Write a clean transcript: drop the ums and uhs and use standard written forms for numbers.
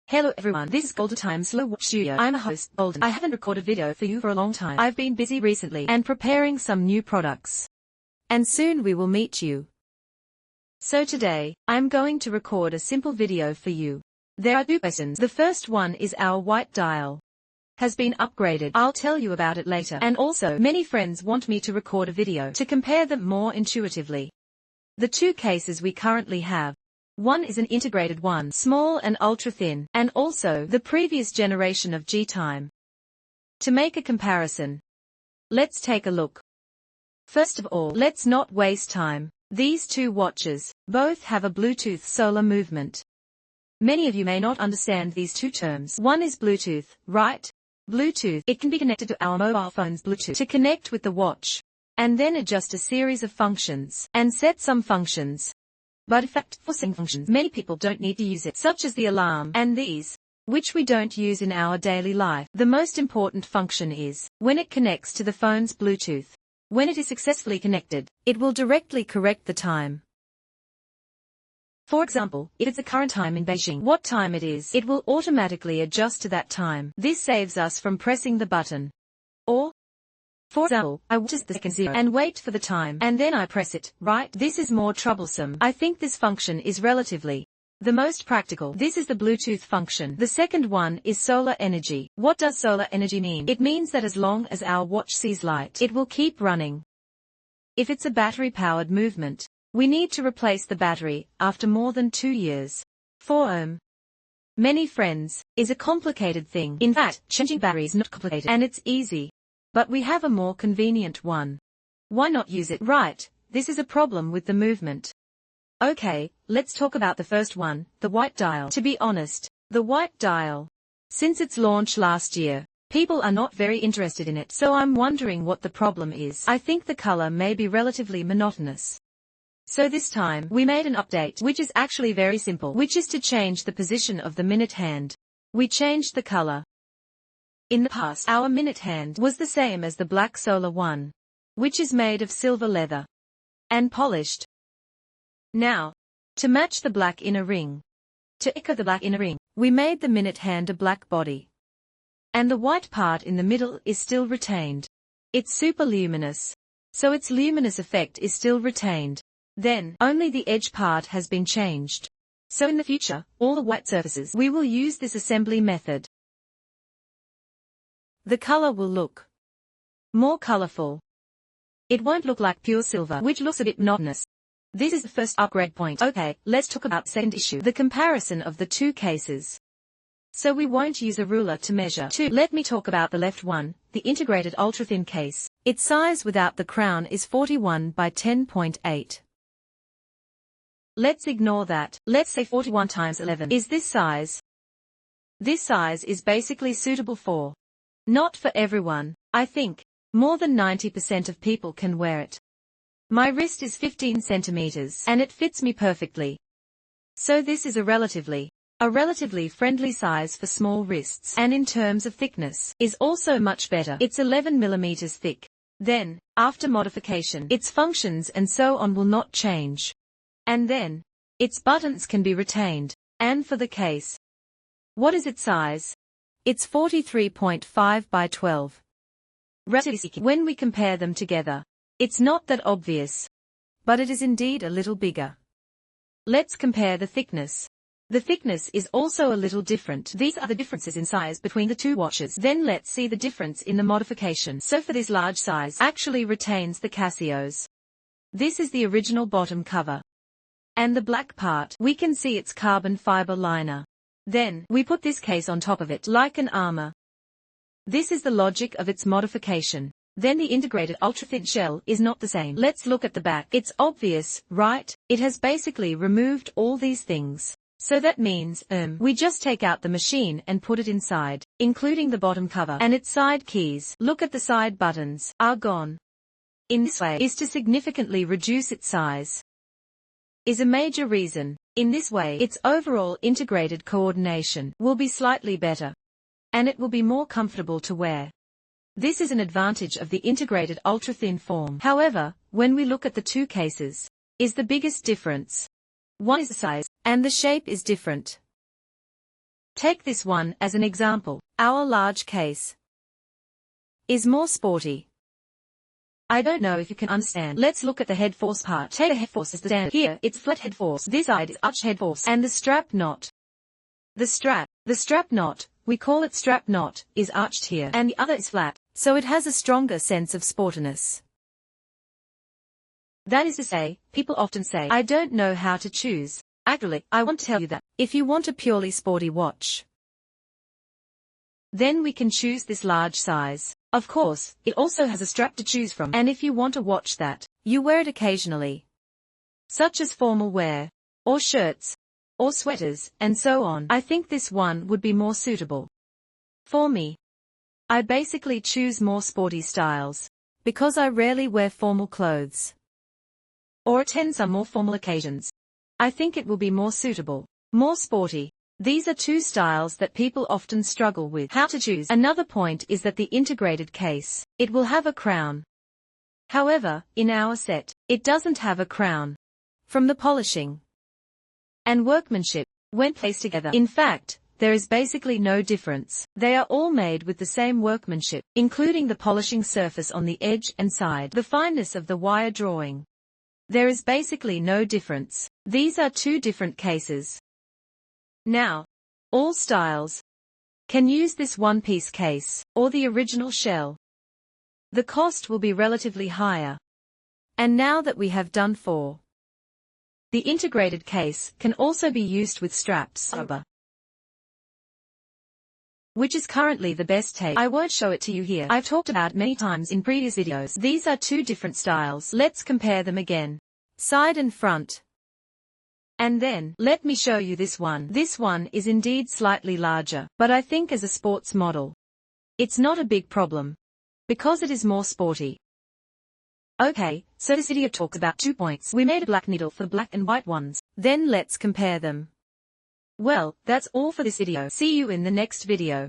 Hello everyone, this is Golden Time Slow Watch Studio. I'm a host, Golden. I haven't recorded video for you for a long time. I've been busy recently and preparing some new products. And soon we will meet you. So today, I'm going to record a simple video for you. There are two questions. The first one is our white dial has been upgraded. I'll tell you about it later. And also, many friends want me to record a video to compare them more intuitively. The two cases we currently have. One is an integrated one, small and ultra-thin, and also the previous generation of G-Time. To make a comparison, let's take a look. First of all, let's not waste time. These two watches, both have a Bluetooth solar movement. Many of you may not understand these two terms. One is Bluetooth, right? Bluetooth, it can be connected to our mobile phone's Bluetooth to connect with the watch, and then adjust a series of functions, and set some functions. But in fact, for some functions, many people don't need to use it, such as the alarm, and these, which we don't use in our daily life. The most important function is, when it connects to the phone's Bluetooth. When it is successfully connected, it will directly correct the time. For example, if it's the current time in Beijing, what time it is, it will automatically adjust to that time. This saves us from pressing the button. Or, for example, I watch the second zero and wait for the time, and then I press it, right? This is more troublesome. I think this function is relatively the most practical. This is the Bluetooth function. The second one is solar energy. What does solar energy mean? It means that as long as our watch sees light, it will keep running. If it's a battery-powered movement, we need to replace the battery after more than 2 years. For many friends, is a complicated thing. In fact, changing battery is not complicated, and it's easy. But we have a more convenient one. Why not use it? Right, this is a problem with the movement. Okay, let's talk about the first one, the white dial. To be honest, the white dial, since its launch last year, people are not very interested in it, so I'm wondering what the problem is. I think the color may be relatively monotonous. So this time, we made an update, which is actually very simple, which is to change the position of the minute hand. We changed the color. In the past, our minute hand was the same as the black solar one, which is made of silver leather and polished. Now, to match the black inner ring, to echo the black inner ring, we made the minute hand a black body. And the white part in the middle is still retained. It's super luminous, so its luminous effect is still retained. Then, only the edge part has been changed. So in the future, all the white surfaces, we will use this assembly method. The color will look more colorful. It won't look like pure silver, which looks a bit monotonous. This is the first upgrade point. Okay, let's talk about the second issue, the comparison of the two cases. So we won't use a ruler to measure. Let me talk about the left one, the integrated ultra-thin case. Its size without the crown is 41 by 10.8. Let's ignore that. Let's say 41 times 11 is this size. This size is basically suitable for, not for everyone. I think more than 90% of people can wear it. My wrist is 15 centimeters and it fits me perfectly. So this is a relatively friendly size for small wrists, and in terms of thickness, is also much better. It's 11 millimeters thick. Then, after modification, its functions and so on will not change. And then, its buttons can be retained. And for the case, what is its size? It's 43.5 by 12. Relatively speaking, when we compare them together, it's not that obvious. But it is indeed a little bigger. Let's compare the thickness. The thickness is also a little different. These are the differences in size between the two watches. Then let's see the difference in the modification. So for this large size, actually retains the Casios. This is the original bottom cover. And the black part, we can see its carbon fiber liner. Then, we put this case on top of it, like an armor. This is the logic of its modification. Then the integrated ultra-thin shell is not the same. Let's look at the back. It's obvious, right? It has basically removed all these things. So that means, we just take out the machine and put it inside, including the bottom cover and its side keys. Look at the side buttons, are gone. In this way, is to significantly reduce its size. Is a major reason. In this way, its overall integrated coordination will be slightly better. And it will be more comfortable to wear. This is an advantage of the integrated ultra-thin form. However, when we look at the two cases, is the biggest difference. One is the size, and the shape is different. Take this one as an example. Our large case is more sporty. I don't know if you can understand. Let's look at the head force part. Take the head force as the standard. Here, it's flat head force. This side is arch head force. And the strap knot. The strap knot, we call it strap knot, is arched here. And the other is flat, so it has a stronger sense of sportiness. That is to say, people often say, I don't know how to choose. Actually, I want to tell you that, if you want a purely sporty watch, then we can choose this large size. Of course, it also has a strap to choose from, and if you want a watch that you wear it occasionally, such as formal wear, or shirts, or sweaters, and so on, I think this one would be more suitable. For me, I basically choose more sporty styles, because I rarely wear formal clothes, or attend some more formal occasions. I think it will be more suitable, more sporty. These are two styles that people often struggle with how to choose. Another point is that the integrated case, it will have a crown. However, in our set, it doesn't have a crown. From the polishing and workmanship, when placed together, in fact, there is basically no difference. They are all made with the same workmanship, including the polishing surface on the edge and side, the fineness of the wire drawing. There is basically no difference. These are two different cases. Now, all styles can use this one-piece case, or the original shell. The cost will be relatively higher. And now that we have done four, the integrated case can also be used with straps, which is currently the best take. I won't show it to you here. I've talked about many times in previous videos. These are two different styles. Let's compare them again. Side and front. And then, let me show you this one. This one is indeed slightly larger, but I think as a sports model, it's not a big problem, because it is more sporty. Okay, so this video talks about 2 points. We made a black needle for the black and white ones. Then let's compare them. Well, that's all for this video. See you in the next video.